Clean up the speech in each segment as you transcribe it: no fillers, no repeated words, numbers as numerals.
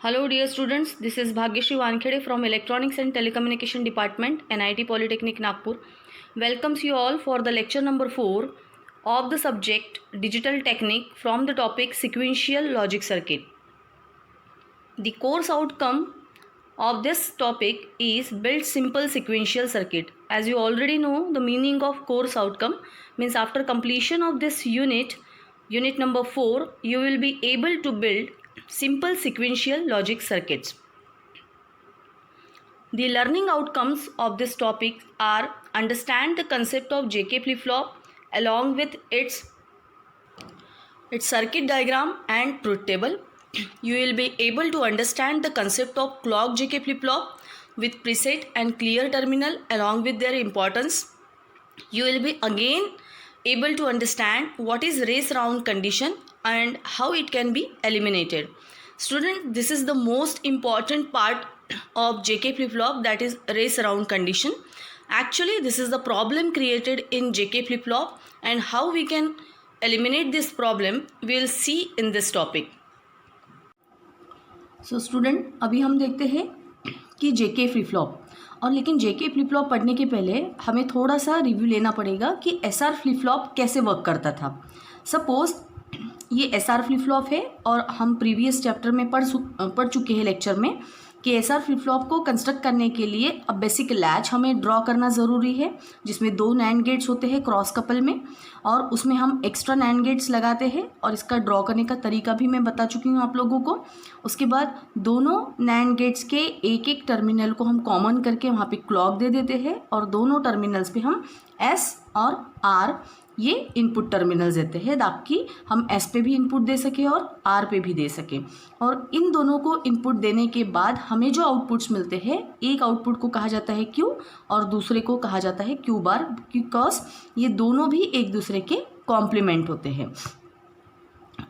Hello dear students, this is Bhagyashri Wankhede from Electronics and Telecommunication Department, NIT Polytechnic Nagpur. Welcomes you all for the lecture number 4 of the subject Digital Technique from the topic Sequential Logic Circuit. The course outcome of this topic is Build Simple Sequential Circuit. As you already know, the meaning of course outcome means after completion of this unit number 4, you will be able to build simple sequential logic circuits. The learning outcomes of this topic are understand the concept of JK flip-flop along with its circuit diagram and truth table. You will be able to understand the concept of clock JK flip-flop with preset and clear terminal along with their importance. You will be again able to understand what is race round condition and how it can be eliminated. Student, this is the most important part of JK flip-flop, that is race round condition. Actually, this is the problem created in JK flip-flop and how we can eliminate this problem we will see in this topic. So student, अभी हम देखते हैं कि JK flip-flop और लेकिन JK flip-flop पढ़ने के पहले हमें थोड़ा सा रिव्यू लेना पड़ेगा कि SR flip-flop कैसे वर्क करता था. सपोज ये SR flip-flop है और हम प्रीवियस चैप्टर में पढ़ चुके हैं लेक्चर में कि SR flip-flop को कंस्ट्रक्ट करने के लिए अब बेसिक लैच हमें ड्रॉ करना ज़रूरी है, जिसमें 2 NAND गेट्स होते हैं क्रॉस कपल में और उसमें हम एक्स्ट्रा NAND गेट्स लगाते हैं और इसका ड्रॉ करने का तरीका भी मैं बता चुकी हूँ आप लोगों को. उसके बाद दोनों NAND गेट्स के एक एक टर्मिनल को हम कॉमन करके वहाँ पे क्लॉक दे देते हैं और दोनों टर्मिनल्स पे हम S और R ये इनपुट टर्मिनल्स देते हैं ताकि हम S पे भी इनपुट दे सकें और R पे भी दे सकें. और इन दोनों को इनपुट देने के बाद हमें जो आउटपुट्स मिलते हैं, एक आउटपुट को कहा जाता है Q और दूसरे को कहा जाता है Q बार, बिकॉज ये दोनों भी एक दूसरे के कॉम्प्लीमेंट होते हैं.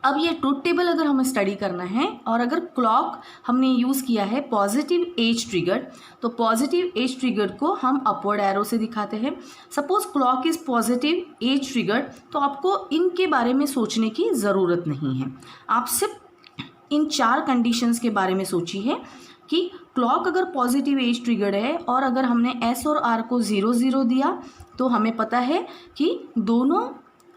अब ये ट्रुथ टेबल अगर हमें स्टडी करना है और अगर क्लॉक हमने यूज़ किया है पॉजिटिव एज ट्रिगर, तो पॉजिटिव एज ट्रिगर को हम अपवर्ड एरो से दिखाते हैं. Suppose clock is positive edge trigger, तो आपको इनके बारे में सोचने की ज़रूरत नहीं है. आप सिर्फ इन 4 कंडीशंस के बारे में सोचिए कि क्लॉक अगर पॉजिटिव एज ट्रिगर्ड है और अगर हमने S और R को 0 0 दिया तो हमें पता है कि दोनों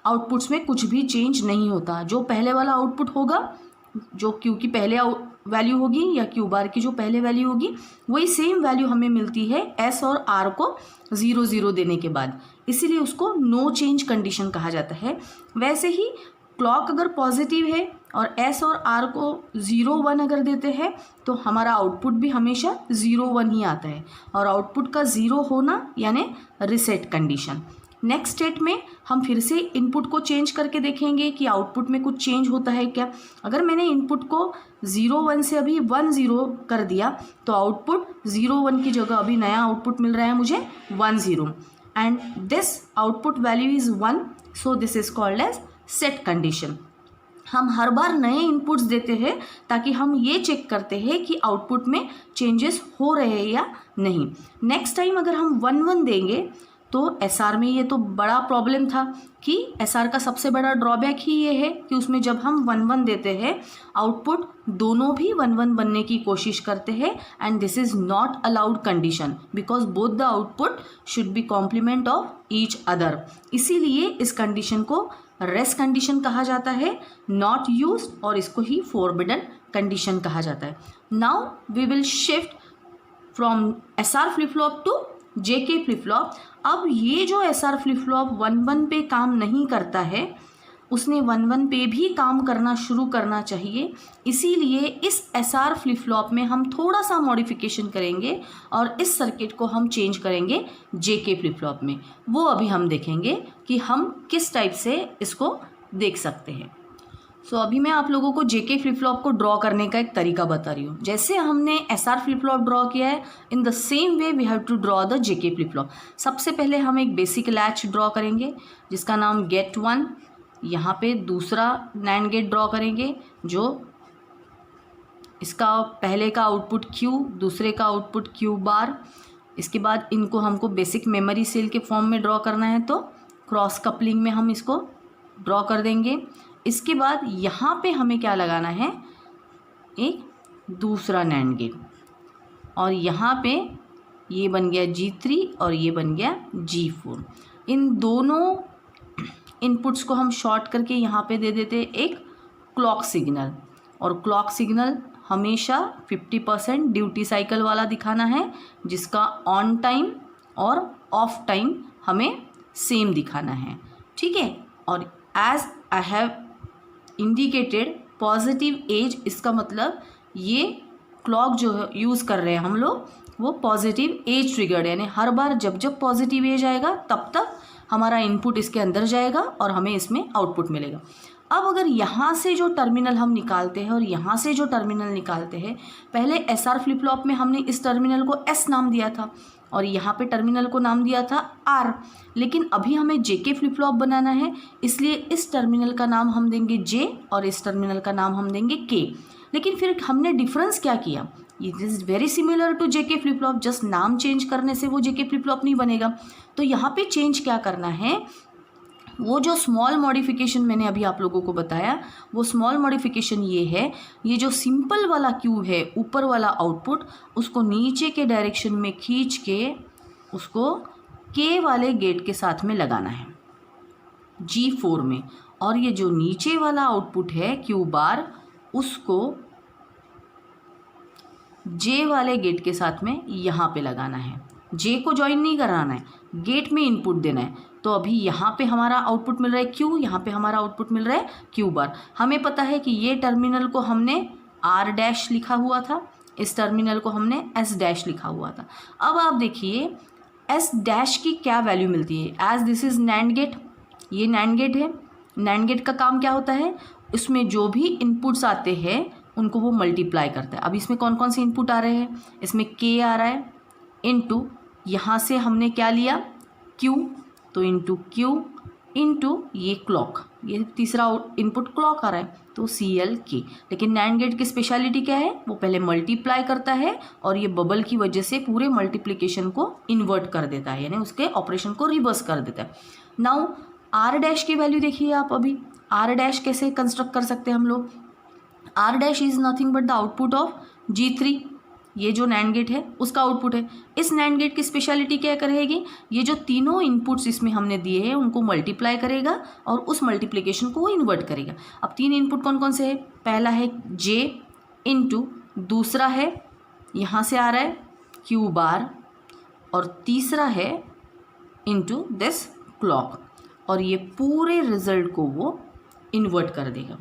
आउटपुट्स में कुछ भी चेंज नहीं होता. जो पहले वाला आउटपुट होगा, जो Q की पहले वैल्यू होगी या Q बार की जो पहले वैल्यू होगी, वही सेम वैल्यू हमें मिलती है S और R को 0 0 देने के बाद. इसीलिए उसको नो चेंज कंडीशन कहा जाता है. वैसे ही क्लॉक अगर पॉजिटिव है और S और R को 0 1 अगर देते हैं तो हमारा आउटपुट भी हमेशा 0 1 ही आता है और आउटपुट का 0 होना यानी रिसेट कंडीशन. नेक्स्ट स्टेट में हम फिर से इनपुट को चेंज करके देखेंगे कि आउटपुट में कुछ चेंज होता है क्या. अगर मैंने इनपुट को 0 1 से अभी 1 0 कर दिया तो आउटपुट 0 1 की जगह अभी नया आउटपुट मिल रहा है मुझे 1 0 and this output value is 1, so this is called as set condition. हम हर बार नए इनपुट्स देते हैं ताकि हम ये चेक करते हैं कि आउटपुट में चेंजेस हो रहे हैं या नहीं. नेक्स्ट टाइम अगर हम 1 1 देंगे तो SR में ये तो बड़ा प्रॉब्लम था कि SR का सबसे बड़ा ड्रॉबैक ही ये है कि उसमें जब हम 1 1 देते हैं आउटपुट दोनों भी 1 1 बनने की कोशिश करते हैं and this is not allowed condition because both the output should be complement of each other. इसीलिए इस कंडीशन को रेस्ट कंडीशन कहा जाता है, नॉट यूज, और इसको ही फॉरबिडन कंडीशन कहा जाता है. Now we will shift from SR flip flop to JK flip flop. अब ये जो SR फ्लिप फ्लॉप 1 1 पे काम नहीं करता है, उसने 1 1 पे भी काम करना शुरू करना चाहिए. इसीलिए इस SR फ्लिप फ्लॉप में हम थोड़ा सा मॉडिफिकेशन करेंगे और इस सर्किट को हम चेंज करेंगे JK फ्लिप फ्लॉप में. वो अभी हम देखेंगे कि हम किस टाइप से इसको देख सकते हैं. सो अभी मैं आप लोगों को JK फ्लिप फ्लॉप को ड्रॉ करने का एक तरीका बता रही हूँ. जैसे हमने SR फ्लिप फ्लॉप ड्रॉ किया है, in the same way we have to draw the JK flip flop. सबसे पहले हम एक बेसिक लैच ड्रॉ करेंगे जिसका नाम गेट 1. यहाँ पे दूसरा NAND गेट ड्रॉ करेंगे जो इसका पहले का आउटपुट Q, दूसरे का आउटपुट Q बार. इसके बाद इनको हमको बेसिक मेमोरी सेल के फॉर्म में ड्रॉ करना है तो क्रॉस कपलिंग में हम इसको ड्रॉ कर देंगे. इसके बाद यहाँ पे हमें क्या लगाना है, एक दूसरा नैंड गेट, और यहाँ पे ये बन गया G3 और ये बन गया G4। इन दोनों इनपुट्स को हम शॉर्ट करके यहाँ पे दे देते एक क्लॉक सिग्नल, और क्लॉक सिग्नल हमेशा 50% ड्यूटी साइकिल वाला दिखाना है, जिसका ऑन टाइम और ऑफ टाइम हमें सेम दिखाना है, ठीक है। और as I have indicated positive edge, इसका मतलब ये क्लॉक जो यूज़ कर रहे हैं हम लोग वो पॉजिटिव एज ट्रिगर्ड, यानी हर बार जब जब पॉजिटिव एज आएगा तब तक हमारा इनपुट इसके अंदर जाएगा और हमें इसमें आउटपुट मिलेगा। अब अगर यहाँ से जो टर्मिनल हम निकालते हैं और यहाँ से जो टर्मिनल निकालते हैं, पहले SR फ्लिप फ्लॉप में हमने इस टर्मिनल को S नाम दिया था और यहाँ पे टर्मिनल को नाम दिया था R, लेकिन अभी हमें JK फ्लिप फ्लॉप बनाना है, इसलिए इस टर्मिनल का नाम हम देंगे J और इस टर्मिनल का नाम हम देंगे K। लेकिन फिर हमने डिफरेंस क्या किया, it is very similar to JK flip flop, just नाम चेंज करने से वो JK फ्लिप फ्लॉप नहीं बनेगा। तो यहाँ पे चेंज क्या करना है, वो जो स्मॉल मॉडिफिकेशन मैंने अभी आप लोगों को बताया, वो स्मॉल मॉडिफिकेशन ये है, ये जो सिंपल वाला क्यू है ऊपर वाला आउटपुट, उसको नीचे के डायरेक्शन में खींच के उसको K वाले गेट के साथ में लगाना है G4 में, और ये जो नीचे वाला आउटपुट है Q बार, उसको J वाले गेट के साथ में यहाँ पे लगाना है। J को ज्वाइन नहीं कराना है, गेट में इनपुट देना है। तो अभी यहाँ पे हमारा आउटपुट मिल रहा है Q, यहाँ पे हमारा आउटपुट मिल रहा है Q बार। हमें पता है कि ये टर्मिनल को हमने R डैश लिखा हुआ था, इस टर्मिनल को हमने S डैश लिखा हुआ था। अब आप देखिए S डैश की क्या वैल्यू मिलती है, as this is NAND gate, ये नैंड गेट है। नैंड गेट का काम क्या होता है, उसमें जो भी इनपुट्स आते हैं उनको वो मल्टीप्लाई करता है। अब इसमें कौन कौन से इनपुट आ रहे हैं, इसमें K आ रहा है, इनटू यहाँ से हमने क्या लिया Q, तो इंटू Q इंटू ये क्लॉक, ये तीसरा इनपुट क्लॉक आ रहा है तो CLK। लेकिन नैंड गेट की स्पेशलिटी क्या है, वो पहले मल्टीप्लाई करता है और ये बबल की वजह से पूरे मल्टीप्लिकेशन को इन्वर्ट कर देता है, यानी उसके ऑपरेशन को रिवर्स कर देता है। नाउ R डैश की वैल्यू देखिए आप, अभी R डैश कैसे कंस्ट्रक्ट कर सकते हैं हम लोग, R dash is nothing but the output of G3, ये जो नैंड गेट है उसका आउटपुट है। इस नैंड गेट की स्पेशलिटी क्या करेगी, ये जो तीनों इनपुट्स इसमें हमने दिए हैं उनको मल्टीप्लाई करेगा और उस मल्टीप्लिकेशन को वो इन्वर्ट करेगा। अब तीन इनपुट कौन कौन से है, पहला है J इंटू, दूसरा है यहाँ से आ रहा है Q बार, और तीसरा है इंटू दिस क्लॉक, और ये पूरे रिजल्ट को वो इन्वर्ट कर देगा।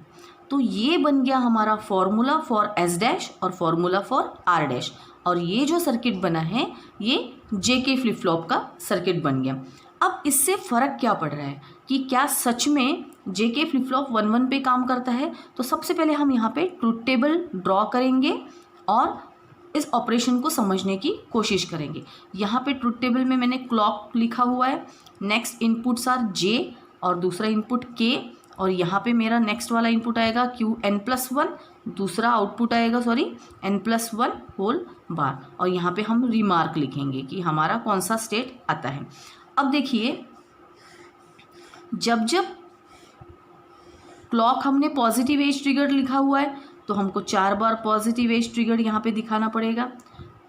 तो ये बन गया हमारा फॉर्मूला फॉर S डैश और फॉर्मूला फॉर R डैश, और ये जो सर्किट बना है ये JK फ्लिप फ्लॉप का सर्किट बन गया। अब इससे फ़र्क क्या पड़ रहा है कि क्या सच में JK फ्लिप फ्लॉप 1-1 पे काम करता है। तो सबसे पहले हम यहाँ पे ट्रुथ टेबल ड्रॉ करेंगे और इस ऑपरेशन को समझने की कोशिश करेंगे। यहाँ पे ट्रुथ टेबल में मैंने क्लॉक लिखा हुआ है, नेक्स्ट इनपुट्स आर J और दूसरा इनपुट K, और यहाँ पे मेरा नेक्स्ट वाला इनपुट आएगा Qn+1, दूसरा आउटपुट आएगा n+1 होल बार, और यहाँ पे हम रिमार्क लिखेंगे कि हमारा कौन सा स्टेट आता है। अब देखिए जब जब क्लॉक हमने पॉजिटिव एज ट्रिगर लिखा हुआ है तो हमको 4 बार पॉजिटिव एज ट्रिगर यहाँ पे दिखाना पड़ेगा,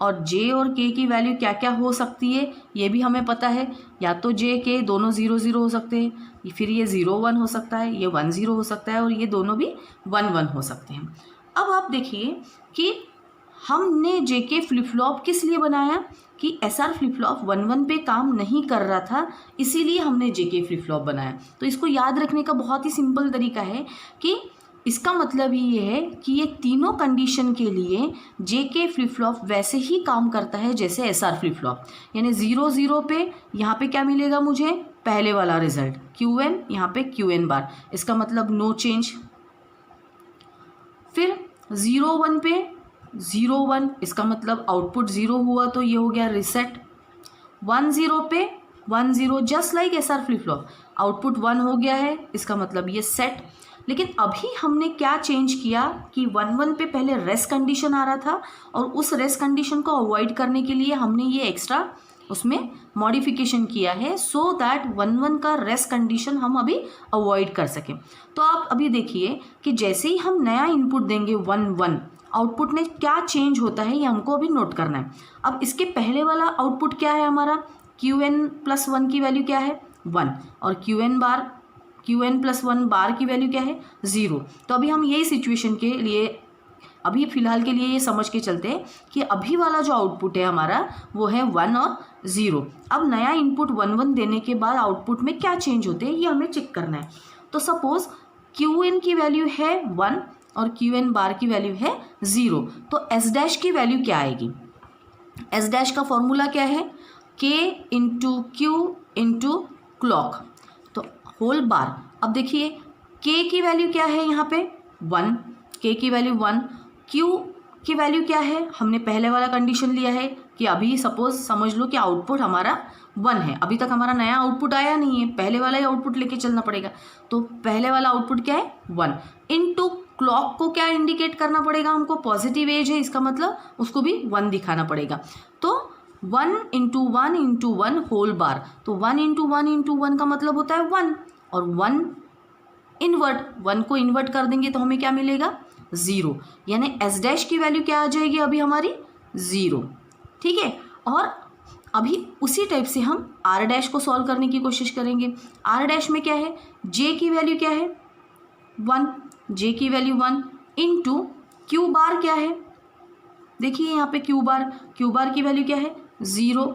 और J और K की वैल्यू क्या क्या हो सकती है ये भी हमें पता है, या तो J K दोनों 0-0 हो सकते हैं, फिर ये 0-1 हो सकता है, ये 1-0 हो सकता है, और ये दोनों भी 1-1 हो सकते हैं। अब आप देखिए कि हमने JK फ्लिप फ्लॉप किस लिए बनाया कि SR फ्लिप फ्लॉप 1-1 पे काम नहीं कर रहा था, इसीलिए हमने JK फ्लिप फ्लॉप बनाया। तो इसको याद रखने का बहुत ही सिंपल तरीका है कि इसका मतलब ही ये है कि ये तीनों कंडीशन के लिए JK फ्लिप फ्लॉप वैसे ही काम करता है जैसे SR फ्लिप फ्लॉप, यानी 0-0 पे यहाँ पे क्या मिलेगा मुझे, पहले वाला रिजल्ट Qn, यहाँ पे Qn बार, इसका मतलब नो चेंज। फिर 0-1 पे 0-1, इसका मतलब आउटपुट 0 हुआ तो ये हो गया रिसेट। 1-0 पे 1-0, just like SR flip flop, output 1 हो गया है, इसका मतलब ये सेट। लेकिन अभी हमने क्या चेंज किया कि 1-1 पे पहले रेस्ट कंडीशन आ रहा था, और उस रेस्ट कंडीशन को अवॉइड करने के लिए हमने ये एक्स्ट्रा उसमें मॉडिफिकेशन किया है, सो दैट 1-1 का रेस्ट कंडीशन हम अभी अवॉइड कर सकें। तो आप अभी देखिए कि जैसे ही हम नया इनपुट देंगे 1-1, आउटपुट में क्या चेंज होता है ये हमको अभी नोट करना है। अब इसके पहले वाला आउटपुट क्या है हमारा, Qn+1 की वैल्यू क्या है 1 और Qn+1 बार की वैल्यू क्या है 0। तो अभी हम यही सिचुएशन के लिए अभी फ़िलहाल के लिए ये समझ के चलते हैं कि अभी वाला जो आउटपुट है हमारा वो है 1 और 0। अब नया इनपुट 1 1 देने के बाद आउटपुट में क्या चेंज होते हैं ये हमें चेक करना है। तो सपोज़ Qn की वैल्यू है 1 और Qn बार की वैल्यू है 0, तो S डैश की वैल्यू क्या आएगी। S डैश का फॉर्मूला क्या है, K into Q into clock, तो होल बार। अब देखिए K की वैल्यू क्या है यहाँ पे 1, K की वैल्यू 1, Q की वैल्यू क्या है, हमने पहले वाला कंडीशन लिया है कि अभी सपोज समझ लो कि आउटपुट हमारा 1 है, अभी तक हमारा नया आउटपुट आया नहीं है, पहले वाला ही आउटपुट लेके चलना पड़ेगा। तो पहले वाला आउटपुट क्या है 1 इनटू क्लॉक को क्या इंडिकेट करना पड़ेगा हमको, पॉजिटिव एज है, इसका मतलब उसको भी 1 दिखाना पड़ेगा। तो 1 इंटू 1 इंटू 1 होल बार, तो 1 इंटू 1 इंटू 1 का मतलब होता है 1 और 1 इन्वर्ट, 1 को इन्वर्ट कर देंगे तो हमें क्या मिलेगा 0, यानी S डैश की वैल्यू क्या आ जाएगी अभी हमारी 0। ठीक है, और अभी उसी टाइप से हम R डैश को सॉल्व करने की कोशिश करेंगे। R डैश में क्या है, J की वैल्यू क्या है 1, J की वैल्यू 1 इंटू Q बार क्या है, देखिए यहाँ पे Q बार की वैल्यू क्या है 0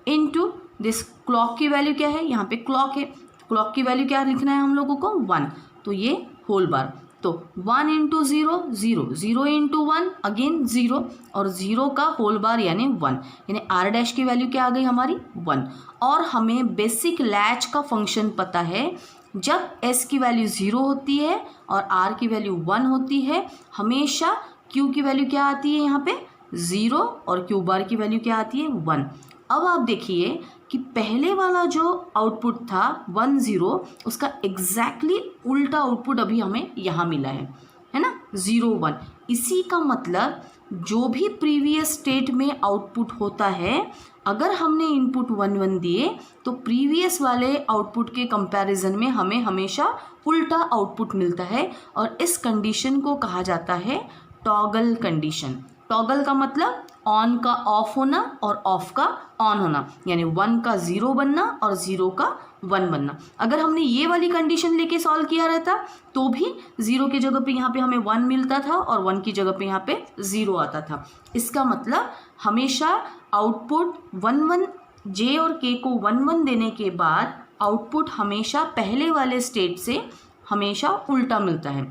इंटू दिस क्लॉक की वैल्यू क्या है, यहाँ पे क्लॉक है, क्लॉक की वैल्यू क्या लिखना है हम लोगों को 1, तो ये होल बार, तो 1 इंटू 0 0, 0 इंटू 1 अगेन 0 और 0 का होल बार यानी 1, यानी R डैश की वैल्यू क्या आ गई हमारी 1। और हमें बेसिक लैच का फंक्शन पता है, जब S की वैल्यू 0 होती है और R की वैल्यू 1 होती है, हमेशा Q की वैल्यू क्या आती है यहाँ पे 0 और Q बार की वैल्यू क्या आती है 1। अब आप देखिए कि पहले वाला जो आउटपुट था 1 0, उसका एग्जैक्टली उल्टा आउटपुट अभी हमें यहाँ मिला है ना 0 1। इसी का मतलब जो भी प्रीवियस स्टेट में आउटपुट होता है, अगर हमने इनपुट 1 1 दिए तो प्रीवियस वाले आउटपुट के कंपैरिजन में हमें हमेशा उल्टा आउटपुट मिलता है, और इस कंडीशन को कहा जाता है टॉगल कंडीशन। टॉगल का मतलब ऑन का ऑफ होना और ऑफ का ऑन होना, यानी 1 का 0 बनना और 0 का 1 बनना। अगर हमने ये वाली कंडीशन लेके सॉल्व किया रहता तो भी 0 की जगह पे यहाँ पे हमें 1 मिलता था और 1 की जगह पे यहाँ पे 0 आता था। इसका मतलब हमेशा आउटपुट 1 1 J और K को 1 1 देने के बाद आउटपुट हमेशा पहले वाले स्टेट से हमेशा उल्टा मिलता है।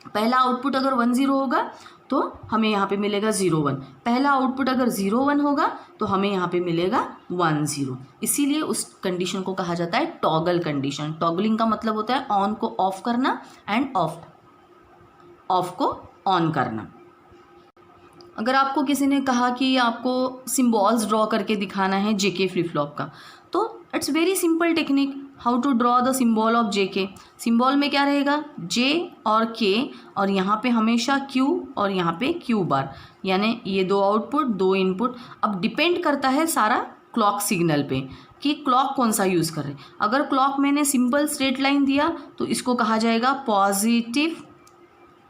पहला आउटपुट अगर 1 0 होगा तो हमें यहाँ पे मिलेगा 0 1, पहला आउटपुट अगर 0 1 होगा तो हमें यहाँ पे मिलेगा 1 0। इसीलिए उस कंडीशन को कहा जाता है टॉगल कंडीशन। टॉगलिंग का मतलब होता है ऑन को ऑफ करना एंड ऑफ को ऑन करना। अगर आपको किसी ने कहा कि आपको सिम्बॉल्स ड्रॉ करके दिखाना है JK फ्लिप फ्लॉप का, तो it's very simple technique how to draw the symbol of JK। Symbol में क्या रहेगा J और K, और यहाँ पे हमेशा Q और यहाँ पे Q बार, यानी ये 2 आउटपुट 2 इनपुट। अब डिपेंड करता है सारा क्लॉक सिग्नल पे कि क्लॉक कौन सा यूज़ कर रहे हैं। अगर क्लॉक मैंने सिंपल स्ट्रेट लाइन दिया तो इसको कहा जाएगा positive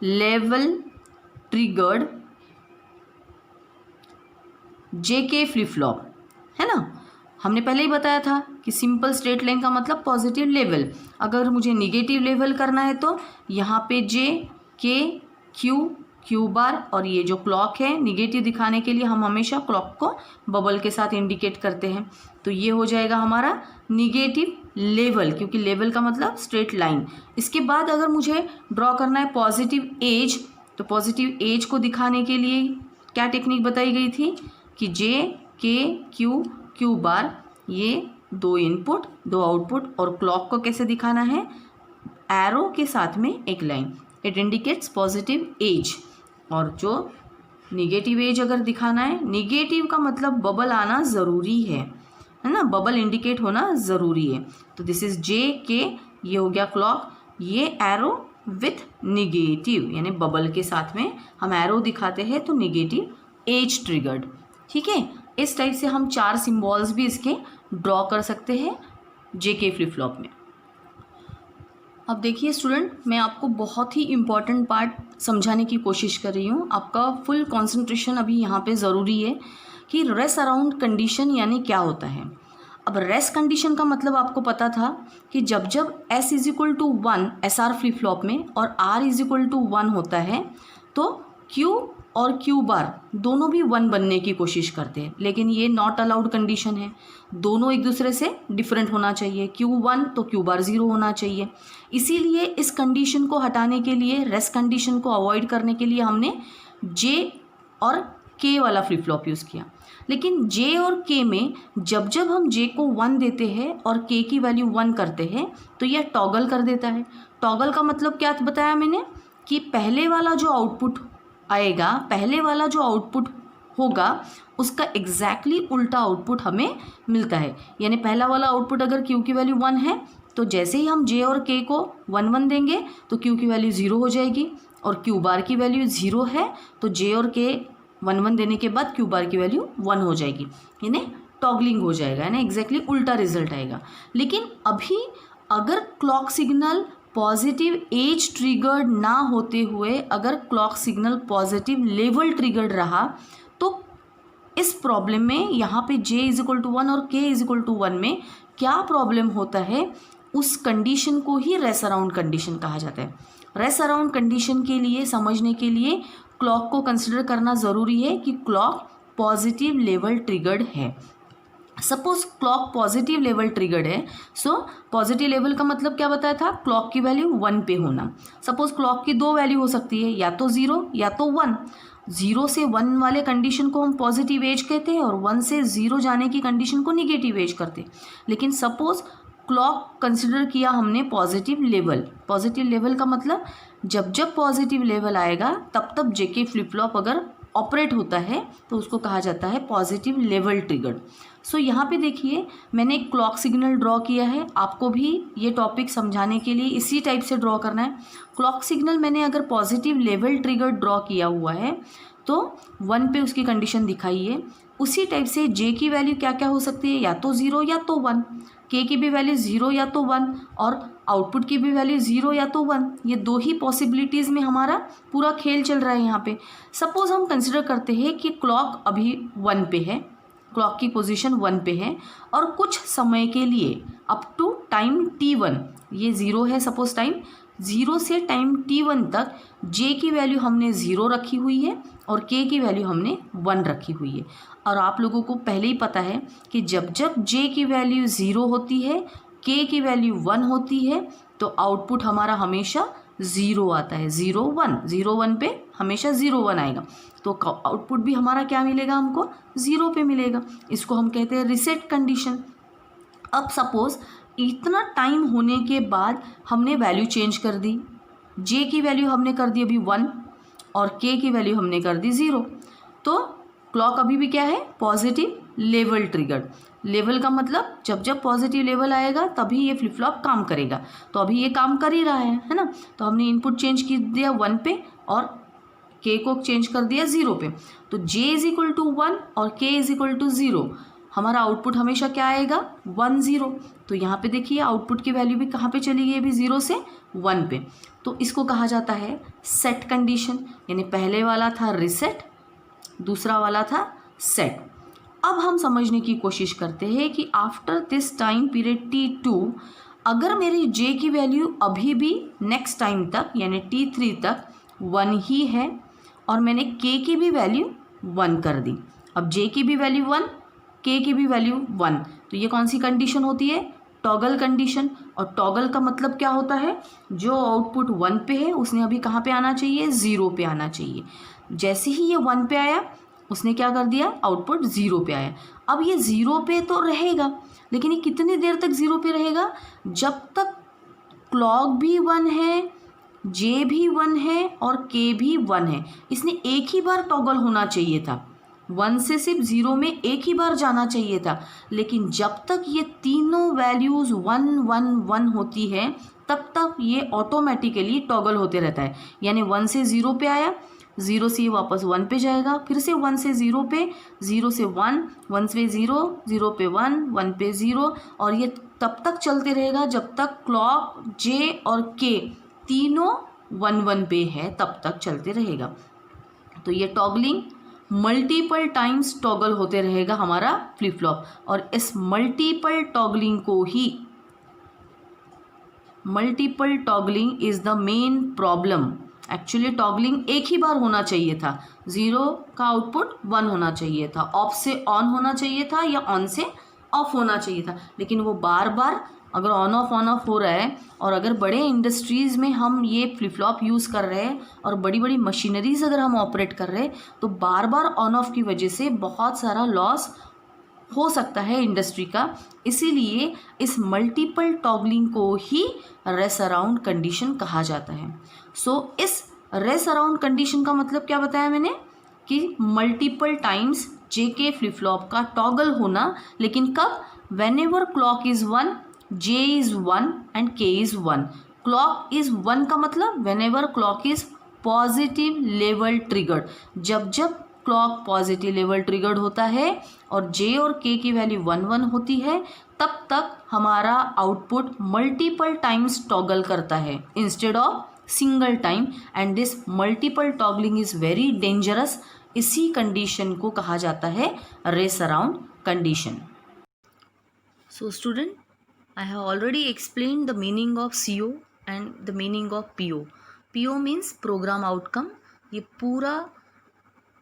level triggered JK flip flop, है ना। हमने पहले ही बताया था कि सिंपल स्ट्रेट लाइन का मतलब पॉजिटिव लेवल। अगर मुझे निगेटिव लेवल करना है तो यहाँ पे J K Q बार, और ये जो क्लॉक है निगेटिव दिखाने के लिए हम हमेशा क्लॉक को बबल के साथ इंडिकेट करते हैं। तो ये हो जाएगा हमारा निगेटिव लेवल, क्योंकि लेवल का मतलब स्ट्रेट लाइन। इसके बाद अगर मुझे ड्रॉ करना है पॉजिटिव एज, तो पॉजिटिव एज को दिखाने के लिए क्या टेक्निक बताई गई थी कि J K Q बार, ये 2 इनपुट 2 आउटपुट, और क्लॉक को कैसे दिखाना है एरो के साथ में एक line, it indicates positive edge. और जो निगेटिव एज अगर दिखाना है, निगेटिव का मतलब बबल आना ज़रूरी है ना, बबल इंडिकेट होना ज़रूरी है। तो दिस इज़ JK, ये हो गया क्लॉक, ये एरो विथ निगेटिव, यानी बबल के साथ में हम एरो दिखाते हैं तो निगेटिव एज ट्रिगर्ड। ठीक है, इस टाइप से हम 4 सिम्बॉल्स भी इसके ड्रॉ कर सकते हैं JK फ्लिप फ्लॉप में। अब देखिए स्टूडेंट, मैं आपको बहुत ही इम्पॉर्टेंट पार्ट समझाने की कोशिश कर रही हूँ। आपका फुल कंसंट्रेशन अभी यहाँ पे ज़रूरी है कि रेस्ट अराउंड कंडीशन यानी क्या होता है। अब रेस्ट कंडीशन का मतलब आपको पता था कि जब जब S = 1 SR फ्लिप फ्लॉप में और R = 1 होता है तो Q और Q बार दोनों भी 1 बनने की कोशिश करते हैं, लेकिन ये नॉट अलाउड कंडीशन है। दोनों एक दूसरे से डिफरेंट होना चाहिए। Q 1 तो Q बार 0 होना चाहिए। इसीलिए इस कंडीशन को हटाने के लिए, रेस्ट कंडीशन को अवॉइड करने के लिए हमने J और K वाला फ्लिप फ्लॉप यूज़ किया। लेकिन J और K में जब जब हम J को 1 देते हैं और K की वैल्यू 1 करते हैं तो यह टॉगल कर देता है। टॉगल का मतलब क्या बताया मैंने कि पहले वाला जो आउटपुट आएगा, पहले वाला जो आउटपुट होगा उसका एग्जैक्टली उल्टा आउटपुट हमें मिलता है। यानी पहला वाला आउटपुट अगर Q की वैल्यू 1 है तो जैसे ही हम J और K को 1 1 देंगे तो Q की वैल्यू 0 हो जाएगी, और Q बार की वैल्यू 0 है तो J और K 1 1 देने के बाद Q बार की वैल्यू 1 हो जाएगी। यानी टॉगलिंग हो जाएगा, यानी एग्जैक्टली उल्टा रिजल्ट आएगा। लेकिन अभी अगर clock signal positive edge triggered ना होते हुए अगर clock signal positive level triggered रहा तो इस प्रॉब्लम में यहाँ पे J = 1 और K = 1 में क्या प्रॉब्लम होता है, उस कंडीशन को ही रेस्ट अराउंड कंडीशन कहा जाता है। रेस्ट अराउंड कंडीशन के लिए समझने के लिए क्लॉक को कंसिडर करना ज़रूरी है कि क्लॉक पॉजिटिव लेवल ट्रिगर्ड है। Suppose clock positive level triggered है, सो पॉजिटिव लेवल का मतलब क्या बताया था, क्लॉक की वैल्यू 1 पे होना। सपोज क्लॉक की 2 वैल्यू हो सकती है, या तो 0 या तो 1। 0 से 1 वाले कंडीशन को हम पॉजिटिव एज कहते हैं और 1 से 0 जाने की कंडीशन को निगेटिव एज करते हैं। लेकिन सपोज क्लॉक कंसिडर किया हमने पॉजिटिव लेवल। पॉजिटिव लेवल का मतलब जब जब पॉजिटिव लेवल आएगा तब तब जेके फ्लिप फ्लॉप अगर ऑपरेट होता है तो उसको कहा जाता है पॉजिटिव लेवल ट्रिगर्ड। सो यहाँ पे देखिए मैंने एक क्लॉक सिग्नल ड्रॉ किया है, आपको भी ये टॉपिक समझाने के लिए इसी टाइप से ड्रॉ करना है। क्लॉक सिग्नल मैंने अगर पॉजिटिव लेवल ट्रिगर्ड ड्रॉ किया हुआ है तो 1 पे उसकी कंडीशन दिखाई है। उसी टाइप से J की वैल्यू क्या क्या हो सकती है, या तो 0 या तो 1। K की भी वैल्यू 0 या तो 1 और आउटपुट की भी वैल्यू 0 या तो 1। ये 2 ही पॉसिबिलिटीज़ में हमारा पूरा खेल चल रहा है यहाँ पे। सपोज हम कंसिडर करते हैं कि क्लॉक अभी 1 पे है, क्लॉक की पोजीशन 1 पे है और कुछ समय के लिए अप टू टाइम t1, ये 0 है सपोज टाइम, 0 से टाइम t1 तक J की वैल्यू हमने 0 रखी हुई है और K की वैल्यू हमने 1 रखी हुई है। और आप लोगों को पहले ही पता है कि जब जब J की वैल्यू 0 होती है, K की वैल्यू 1 होती है तो आउटपुट हमारा हमेशा 0 आता है। 0 1, 0 1 पे हमेशा 0 1 आएगा, तो आउटपुट भी हमारा क्या मिलेगा, हमको 0 पे मिलेगा। इसको हम कहते हैं रीसेट कंडीशन। अब सपोज इतना टाइम होने के बाद हमने वैल्यू चेंज कर दी, J की वैल्यू हमने कर दी अभी 1 और K की वैल्यू हमने कर दी 0, तो क्लॉक अभी भी क्या है, पॉजिटिव लेवल ट्रिगर्ड। लेवल का मतलब जब जब पॉजिटिव लेवल आएगा तभी ये फ्लिप फ्लॉप काम करेगा, तो अभी ये काम कर ही रहा है ना। तो हमने इनपुट चेंज कर दिया 1 पे और K को चेंज कर दिया 0 पे, तो J = 1 और K = 0, हमारा आउटपुट हमेशा क्या आएगा, 1 0। तो यहाँ पे देखिए आउटपुट की वैल्यू भी कहाँ पे चली गई, अभी 0 से 1 पे। तो इसको कहा जाता है सेट कंडीशन, यानी पहले वाला था रिसेट, दूसरा वाला था सेट। अब हम समझने की कोशिश करते हैं कि after this time period t2 अगर मेरी J की वैल्यू अभी भी नेक्स्ट टाइम तक यानी t3 तक 1 ही है और मैंने K की भी वैल्यू 1 कर दी। अब J की भी वैल्यू 1, K की भी वैल्यू 1, तो ये कौन सी कंडीशन होती है, टॉगल कंडीशन। और टॉगल का मतलब क्या होता है, जो आउटपुट 1 पे है उसने अभी कहाँ पे आना चाहिए, 0 पे आना चाहिए। जैसे ही ये 1 पे आया उसने क्या कर दिया, आउटपुट 0 पे आया। अब ये 0 पे तो रहेगा, लेकिन ये कितनी देर तक 0 पे रहेगा, जब तक क्लॉक भी 1 है, J भी 1 है और K भी 1 है। इसने एक ही बार टॉगल होना चाहिए था, 1 से सिर्फ 0 में एक ही बार जाना चाहिए था। लेकिन जब तक ये तीनों वैल्यूज़ 1 1 1 होती है तब तक ये ऑटोमेटिकली टॉगल होते रहता है। यानी 1 से 0 पे आया, ज़ीरो से ये वापस 1 पे जाएगा, फिर से 1 से 0 पे, 0 से 1, 1 से 0, 0 पे 1, 1 पे 0, और ये तब तक चलते रहेगा जब तक क्लॉक जे और के तीनों 1 1 पे है, तब तक चलते रहेगा। तो ये टॉगलिंग मल्टीपल टाइम्स टॉगल होते रहेगा हमारा फ्लिप फ्लॉप, और इस multiple toggling is the main problem. Actually toggling एक ही बार होना चाहिए था, 0 का आउटपुट 1 होना चाहिए था, ऑफ से ऑन होना चाहिए था या ऑन से ऑफ होना चाहिए था, लेकिन वो बार बार अगर ऑन ऑफ हो रहा है, और अगर बड़े इंडस्ट्रीज़ में हम ये फ्लिप फ्लॉप यूज़ कर रहे हैं और बड़ी बड़ी मशीनरीज अगर हम ऑपरेट कर रहे हैं, तो बार बार ऑन ऑफ की वजह से बहुत सारा लॉस हो सकता है इंडस्ट्री का। इसीलिए इस मल्टीपल टॉगलिंग को ही रेस अराउंड कंडीशन कहा जाता है। इस रेस अराउंड कंडीशन का मतलब क्या बताया मैंने, कि multiple times JK flip flop का टॉगल होना, लेकिन कब, when ever clock is 1, J is 1 and के इज़ 1। क्लॉक इज़ 1 का मतलब when ever clock is positive level triggered, जब जब क्लॉक पॉजिटिव लेवल ट्रिगर्ड होता है और जे और के की वैल्यू 1 1 होती है, तब तक हमारा आउटपुट मल्टीपल टाइम्स टॉगल करता है instead of single time, and this multiple toggling is very dangerous. इसी कंडीशन को कहा जाता है race around condition. So student, I have already explained the meaning of CO and the meaning of PO. PO means program outcome. ये पूरा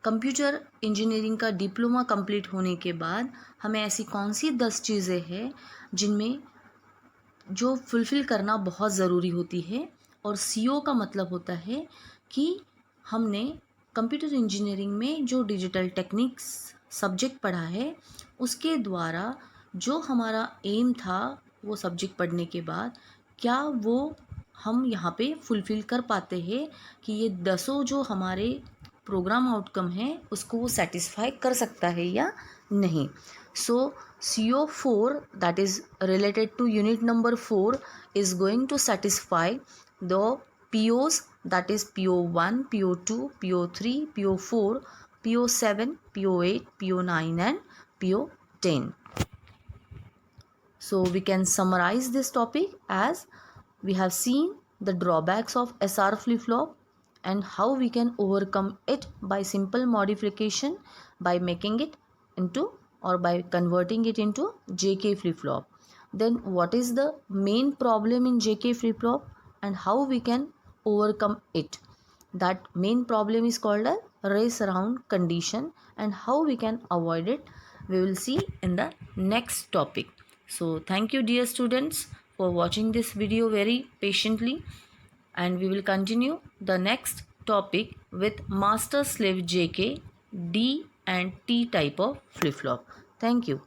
computer engineering का diploma complete होने के बाद हमें ऐसी कौन सी 10 चीज़ें हैं जिनमें जो फुलफ़िल करना बहुत ज़रूरी होती है, और CO का मतलब होता है कि हमने कंप्यूटर इंजीनियरिंग में जो डिजिटल टेक्निक्स सब्जेक्ट पढ़ा है, उसके द्वारा जो हमारा एम था वो सब्जेक्ट पढ़ने के बाद, क्या वो हम यहाँ पे फुलफ़िल कर पाते हैं कि ये 10 जो हमारे प्रोग्राम आउटकम है उसको वो सेटिस्फाई कर सकता है या नहीं। So CO4 that is related to unit number 4 is going to satisfy the POs, that is PO1, PO2, PO3, PO4, PO7, PO8, PO9 and PO10. So we can summarize this topic as we have seen the drawbacks of SR flip-flop and how we can overcome it by simple modification, by making it into or by converting it into JK flip-flop. Then what is the main problem in JK flip-flop and how we can overcome it. That main problem is called a race around condition, and how we can avoid it we will see in the next topic. So thank you dear students for watching this video very patiently, and we will continue the next topic with master slave JK, D and T type of flip-flop. Thank you.